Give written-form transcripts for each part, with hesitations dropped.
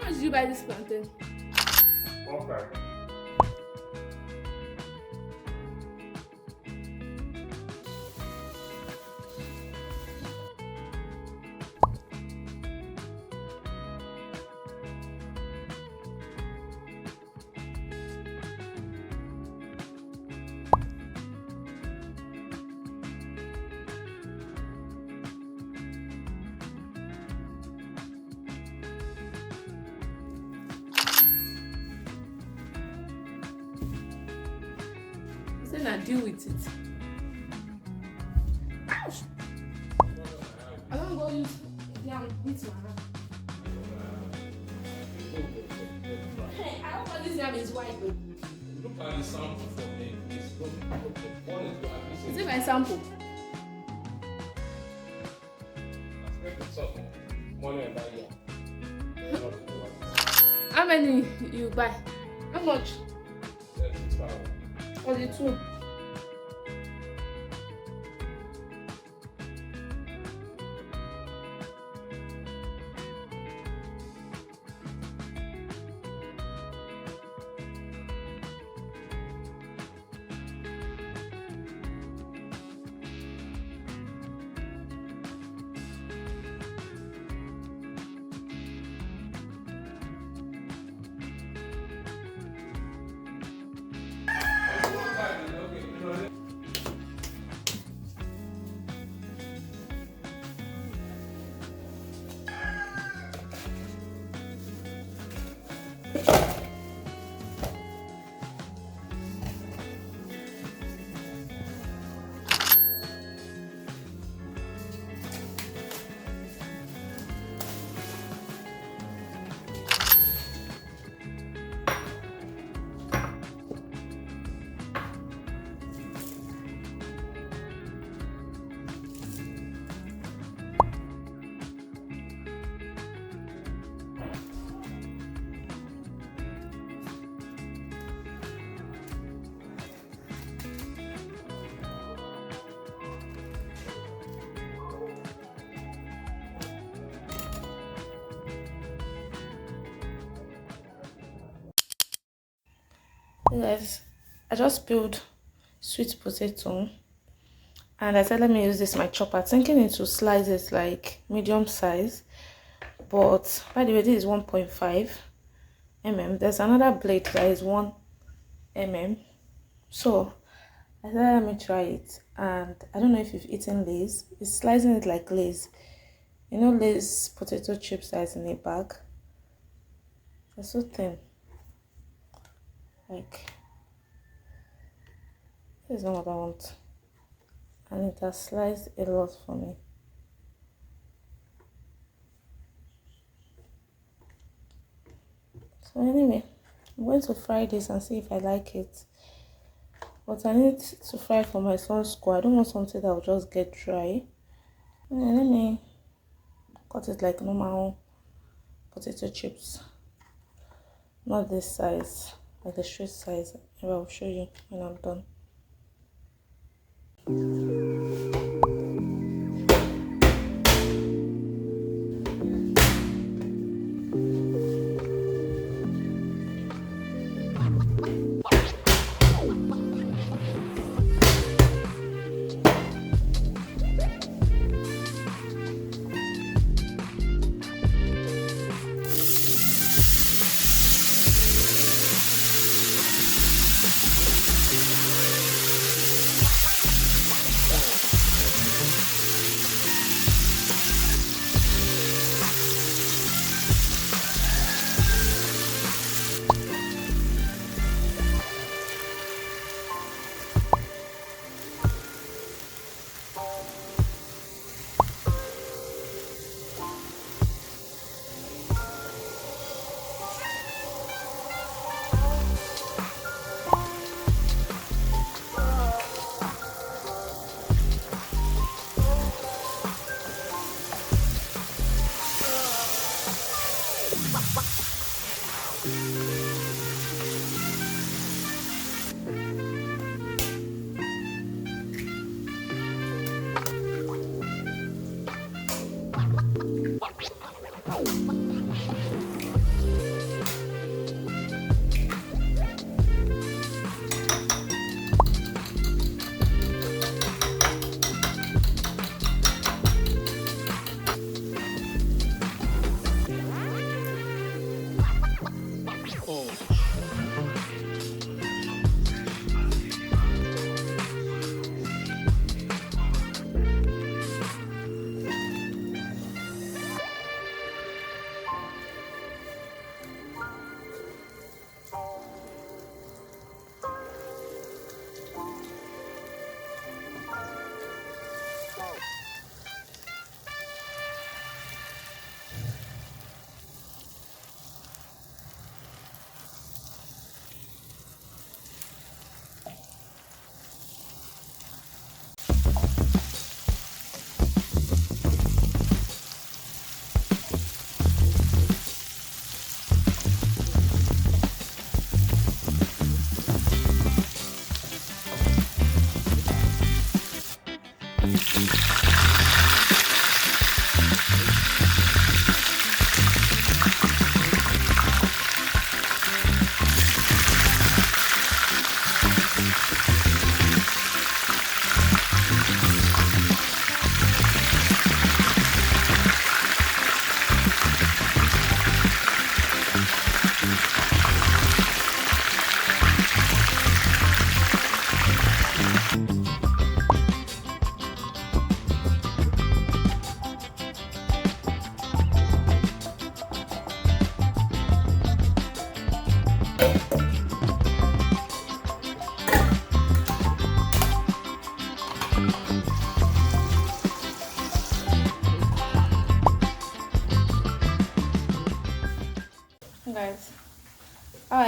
much did you buy this plantain? Okay. Say now deal with it. Ouch! I don't go use yam beat my hand. Hey, I don't know this yam is white though. Look at the sample for me. What is the Is it my sample? Money about yeah. How many you buy? How much? 30,000. For the two? Hey guys, I just peeled sweet potato and I said let me use this my chopper, thinking it to slice it like medium size, but by the way this is 1.5 mm. There's another blade that is 1 mm, so I said let me try it. And I don't know if you've eaten Lay's. It's slicing it like Lay's, you know, Lay's potato chips that is in a bag. They're so thin. Like, this is not what I want, and it has sliced a lot for me. So anyway, I'm going to fry this and see if I like it, but I need to fry for my son's school. I don't want something that will just get dry. Let me cut it like normal potato chips, not this size, like the straight size. Maybe I'll show you when I'm done.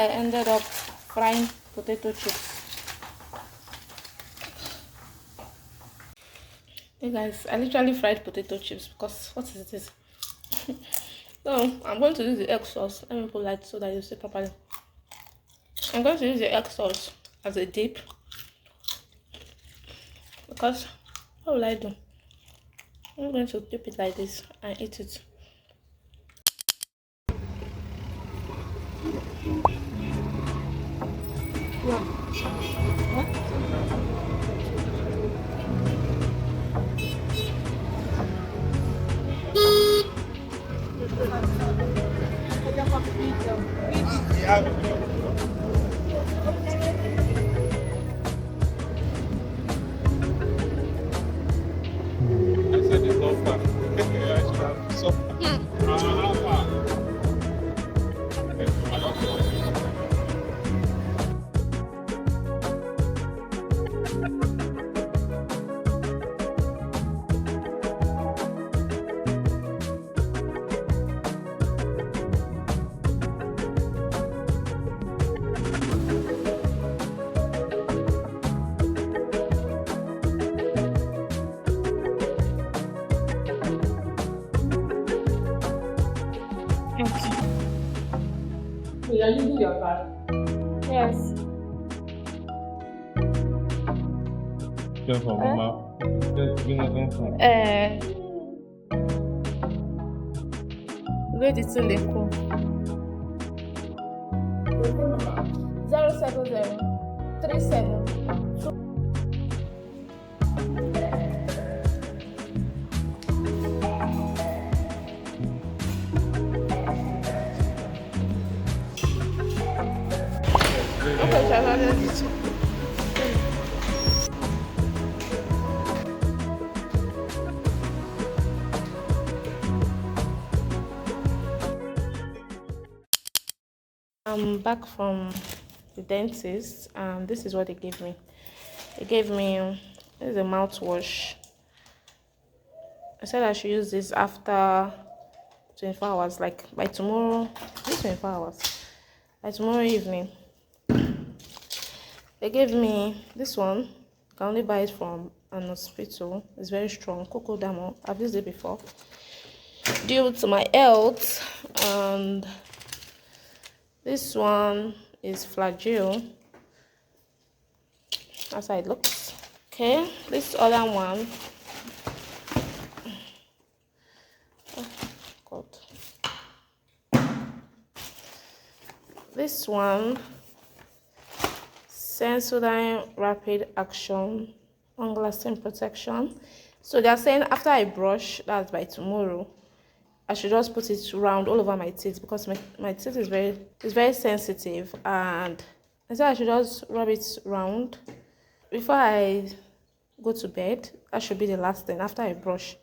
I ended up frying potato chips. Hey guys, I literally fried potato chips because what is this? So I'm going to use the egg sauce. Let me put light so that you see properly. I'm going to use the egg sauce as a dip because what will I do? I'm going to dip it like this and eat it. I said it's not far. I should have so how far? I don't know. Okay. So you're using your card? Yes. Just for mama. Just give us one card. Ready to Leko. Your phone number? 070 37. Yes, Okay, very shall I read it? I'm back from the dentist and this is what they gave me. They gave me this is a mouthwash. I said I should use this after 24 hours, like by tomorrow. This 24 hours. By tomorrow evening. They gave me this one. You can only buy it from an hospital. It's very strong. Cocoa Damo. I've used it before. Due to my health. And this one is Flagyl. That's how it looks. Okay, this other one. Oh, God. This one, Sensodyne Rapid Action Long-Lasting Protection. So they're saying after I brush, that's by tomorrow, I should just put it round all over my teeth because my teeth is very sensitive, and I said I should just rub it round before I go to bed. That should be the last thing after I brush.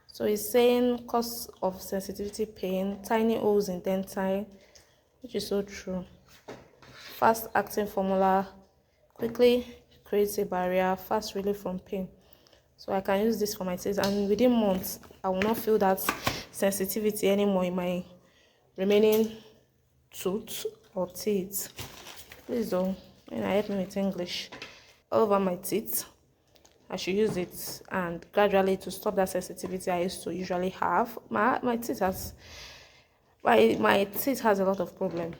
So it's saying cause of sensitivity pain, tiny holes in dentine, which is so true. Fast acting formula quickly creates a barrier, fast relief from pain. So I can use this for my teeth, and within months I will not feel that sensitivity anymore in my remaining tooth or teeth. Please don't, help me with English. All over my teeth, I should use it, and gradually to stop that sensitivity I used to usually have. My teeth has my teeth has a lot of problem.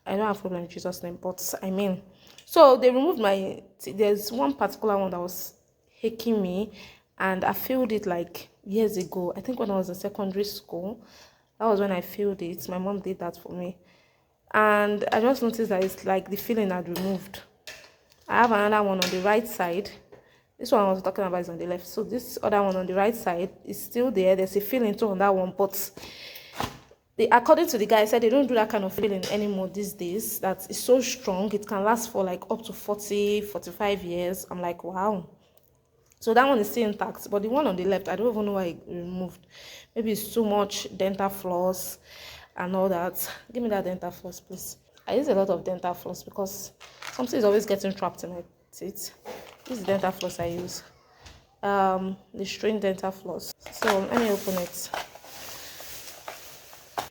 I don't have problem in Jesus' name, but I mean, so they removed my teeth. There's one particular one that was aching me, and I filled it like years ago. I think when I was in secondary school, that was when I filled it. My mom did that for me, and I just noticed that it's like the feeling had removed. I have another one on the right side. This one I was talking about is on the left. So this other one on the right side is still there. There's a feeling too on that one, but according to the guy, said they don't do that kind of feeling anymore these days. That is so strong. It can last for like up to 40, 45 years. I'm like, wow. So that one is still intact. But the one on the left, I don't even know why it removed. Maybe it's too much dental floss and all that. Give me that dental floss, please. I use a lot of dental floss because something is always getting trapped in my teeth. This is the dental floss I use. The string dental floss. So let me open it.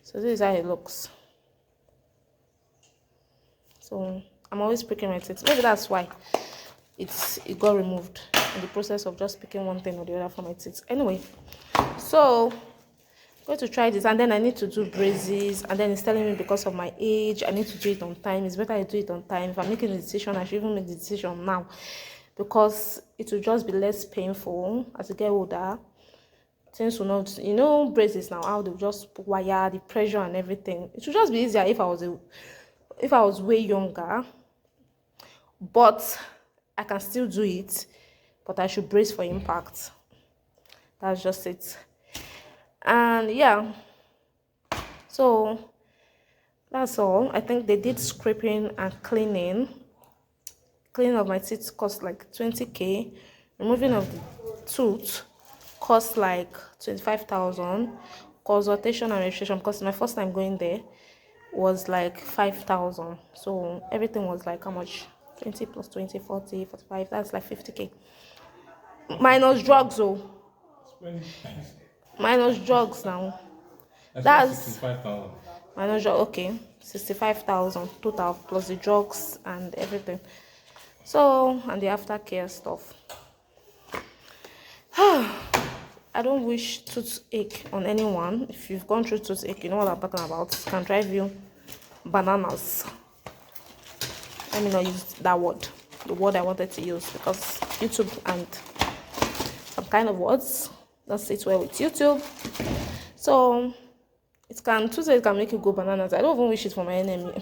So this is how it looks. So I'm always picking my teeth. Maybe that's why it got removed in the process of just picking one thing or the other from my teeth. Anyway, so I'm going to try this, and then I need to do braces, and then it's telling me because of my age I need to do it on time. It's better I do it on time. If I'm making a decision, I should even make the decision now, because it will just be less painful as you get older. Things will not, braces now, how they just put wire, the pressure and everything. It would just be easier if I was way younger, but I can still do it, but I should brace for impact. That's just it. And yeah, so that's all. I think they did scraping and cleaning of my teeth cost like 20k. Removing of the tooth cost like 25,000. Consultation and registration, because my first time going there, was like 5,000. So everything was like how much? 20 plus 20, 40, 45. That's like 50k. Minus drugs, oh. Minus drugs now. That's 65,000. minus drugs. Okay, 65,000 total plus the drugs and everything. So, and the aftercare stuff. I don't wish toothache on anyone. If you've gone through toothache, you know what I'm talking about. It can drive you bananas. Let me not use that word, the word I wanted to use, because YouTube and some kind of words don't sit well with YouTube. So toothache can make you go bananas. I don't even wish it for my enemy.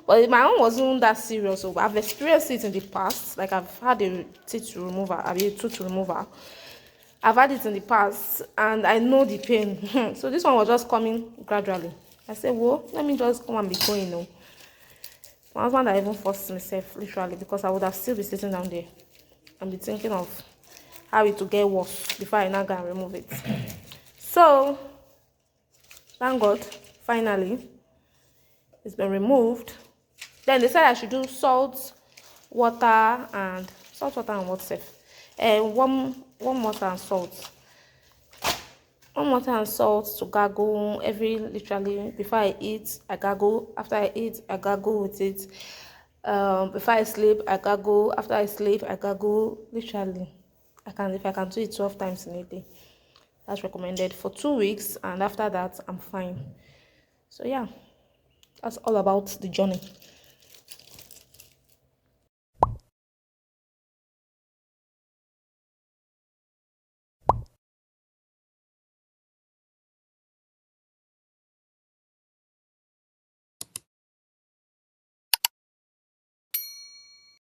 But my own wasn't that serious. So I've experienced it in the past. Like I've had a tooth remover. I've had it in the past, and I know the pain. So this one was just coming gradually. I said, well, let me just come and be going. My husband I even forced myself, literally, because I would have still been sitting down there and be thinking of how it will get worse before I now go and remove it. So, thank God, finally, it's been removed. Then they said I should do salt, water, and what safe? Warm water and salt. Warm water and salt to gargle literally before I eat, I gargle. After I eat, I gargle with it. Before I sleep, I gargle. After I sleep, I gargle. Literally, if I can do it 12 times in a day. That's recommended for 2 weeks, and after that, I'm fine. So yeah, that's all about the journey.